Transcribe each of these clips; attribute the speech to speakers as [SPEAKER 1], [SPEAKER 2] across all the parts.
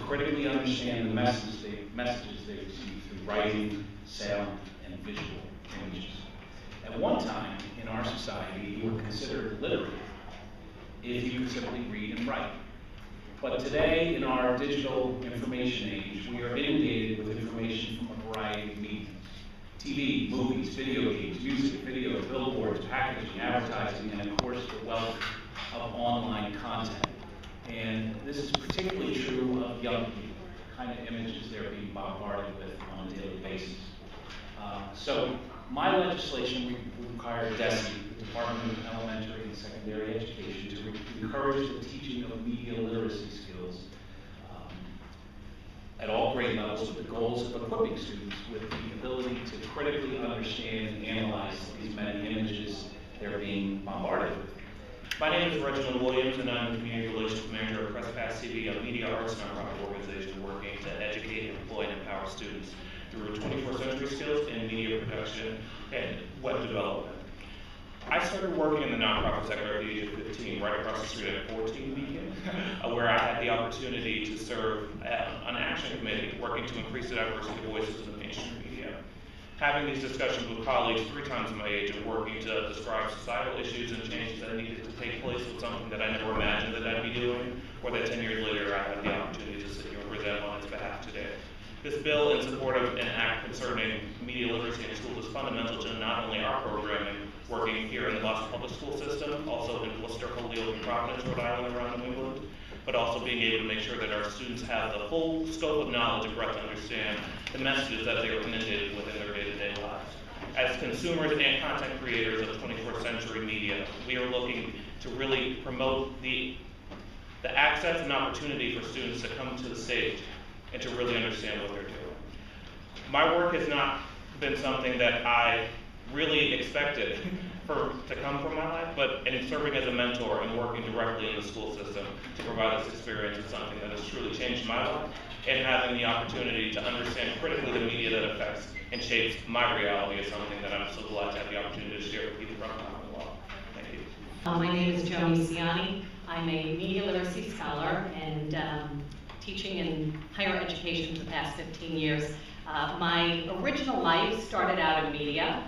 [SPEAKER 1] critically understand the messages they receive through writing, sound, and visual images. At one time in our society, you were considered literate if you could simply read and write. But today, in our digital information age, we are inundated with information from a variety of mediums. TV, movies, video games, music, video, billboards, packaging, advertising, and of course the wealth of online content. And this is particularly true of young people, the kind of images they're being bombarded with on a daily basis. So my legislation required DESE, the Department of Elementary and Secondary Education, to encourage the teaching of media literacy skills at all grade levels, with the goals of equipping students with the ability to critically understand and analyze these many images they're being bombarded with.
[SPEAKER 2] My name is Reginald Williams, and I'm the Community Relations Manager at Press TV, a media arts nonprofit organization working to educate, employ, and empower students through 24th century skills in media production and web development. I started working in the nonprofit sector at the age of 15, right across the street at 14 Beacon, where I had the opportunity to serve on an action committee working to increase the diversity of voices in the mainstream media. Having these discussions with colleagues 3 times my age and working to describe societal issues and changes that needed to take place was something that I never imagined that I'd be doing, or that 10 years later I had the opportunity to sit here and present on its behalf today. This bill in support of an act concerning media literacy in schools is fundamental to not only our programming, working here in the Boston Public School System, also in Worcester, Holyoke, and Providence, Rhode Island, around New England, but also being able to make sure that our students have the full scope of knowledge and breadth to understand the messages that they are inundated with in their day-to-day lives. As consumers and content creators of 24th century media, we are looking to really promote the access and opportunity for students to come to the stage and to really understand what they're doing. My work has not been something that I really expected to come from my life, but in serving as a mentor and working directly in the school system to provide this experience is something that has truly changed my life, and having the opportunity to understand critically the media that affects and shapes my reality is something that I'm so glad to have the opportunity to share with you from the law. Thank you.
[SPEAKER 3] My name is Joni Ciani. I'm a media literacy scholar and teaching in higher education for the past 15 years. My original life started out in media.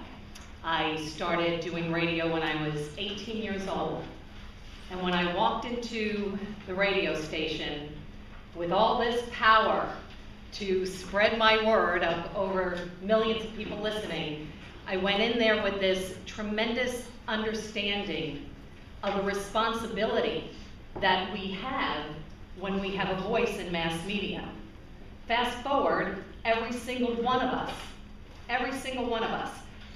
[SPEAKER 3] I started doing radio when I was 18 years old. And when I walked into the radio station with all this power to spread my word of over millions of people listening, I went in there with this tremendous understanding of the responsibility that we have when we have a voice in mass media. Fast forward, every single one of us,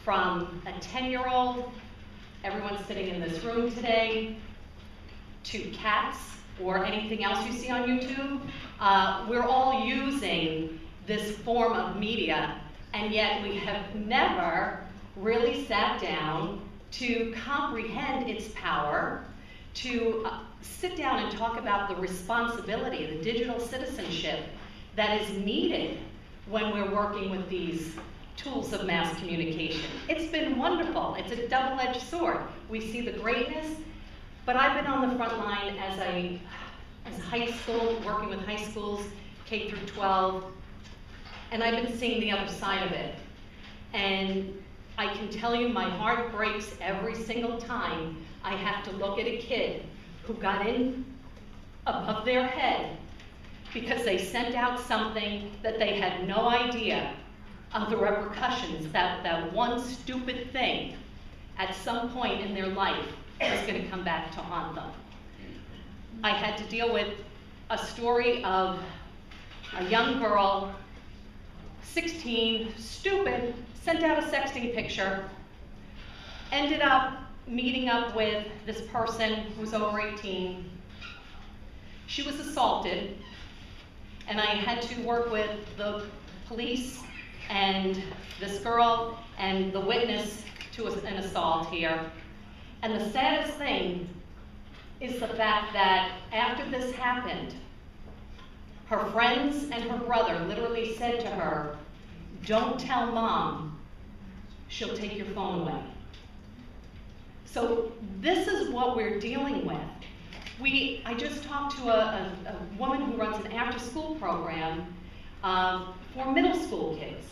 [SPEAKER 3] from a 10-year-old, everyone sitting in this room today, to cats or anything else you see on YouTube, we're all using this form of media, and yet we have never really sat down to comprehend its power, to sit down and talk about the responsibility, the digital citizenship that is needed when we're working with these tools of mass communication. It's been wonderful. It's a double-edged sword. We see the greatness, but I've been on the front line as high school, working with high schools, K through 12, and I've been seeing the other side of it. And I can tell you my heart breaks every single time I have to look at a kid who got in above their head because they sent out something that they had no idea of the repercussions, that one stupid thing at some point in their life was going to come back to haunt them. I had to deal with a story of a young girl, 16, stupid, sent out a sexting picture, ended up meeting up with this person who's over 18. She was assaulted, and I had to work with the police and this girl and the witness to an assault here. And the saddest thing is the fact that after this happened, her friends and her brother literally said to her, "Don't tell Mom, she'll take your phone away." So this is what we're dealing with. I just talked to a woman who runs an after-school program for middle school kids.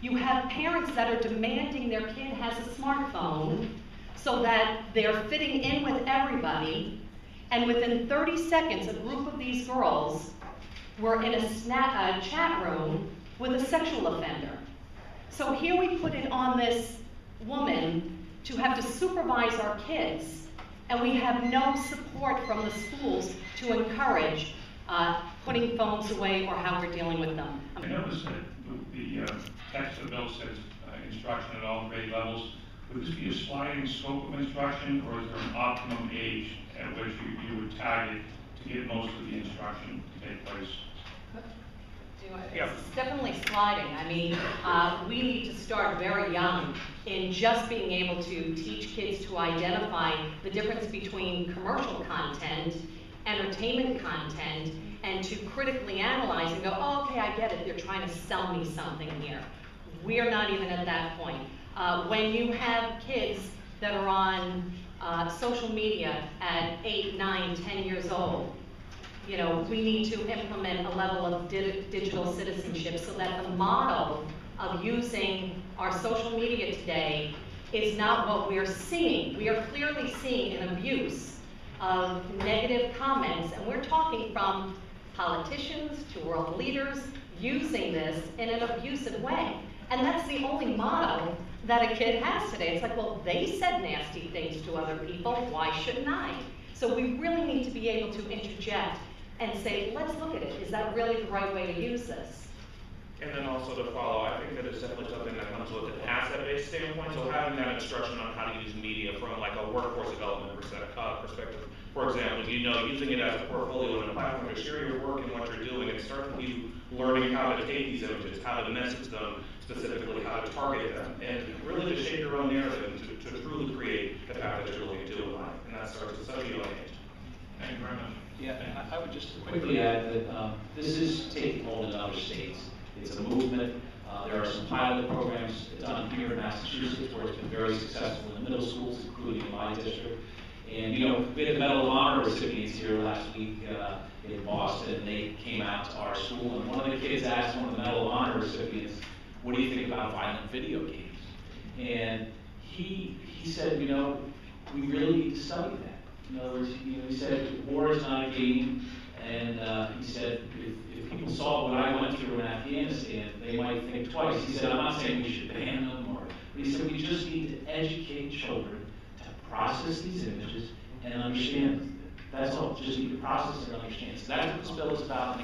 [SPEAKER 3] You have parents that are demanding their kid has a smartphone so that they're fitting in with everybody, and within 30 seconds, a group of these girls were in a chat room with a sexual offender. So here we put it on this woman to have to supervise our kids, and we have no support from the schools to encourage putting phones away or how we're dealing with them.
[SPEAKER 4] I noticed that the text of the bill says instruction at all grade levels. Would this be a sliding scope of instruction, or is there an optimum age at which you would target to get most of the instruction to take place?
[SPEAKER 3] It's definitely sliding. I mean, we need to start very young in just being able to teach kids to identify the difference between commercial content, entertainment content, and to critically analyze and go, oh, okay, I get it, they're trying to sell me something here. We're not even at that point. When you have kids that are on social media at 8, 9, 10 years old, you know, we need to implement a level of digital citizenship so that the model of using our social media today is not what we're seeing. We are clearly seeing an abuse of negative comments, and we're talking from politicians to world leaders using this in an abusive way. And that's the only model that a kid has today. It's like, well, they said nasty things to other people, why shouldn't I? So we really need to be able to interject and say, let's look at it. Is that really the right way to use this?
[SPEAKER 2] And then also to follow, I think that it's definitely something that comes with an asset-based standpoint. So having that instruction on how to use media from like a workforce development perspective. For example, using it as a portfolio and a platform to share your work and what you're doing, and start with you learning how to take these images, how to message them, specifically how to target them, and really to shape your own narrative to truly create the path that you're looking to in life. And that starts at such a young age.
[SPEAKER 4] Thank you very much.
[SPEAKER 1] Yeah, I would just quickly add that this is taking hold in other states. It's a movement. There are some pilot programs done here in Massachusetts where it's been very successful in middle schools, including in my district. And you know, we had the Medal of Honor recipients here last week in Boston. They came out to our school, and one of the kids asked one of the Medal of Honor recipients, "What do you think about violent video games?" And he said, you know, we really need to study that. In other words, you know, he said, war is not a game, and he said, if people saw what I went through in Afghanistan, they might think twice. He said, I'm not saying we should ban them, but he said, we just need to educate children to process these images and understand them. That's all, just need to process and understand. So that's what this bill is about.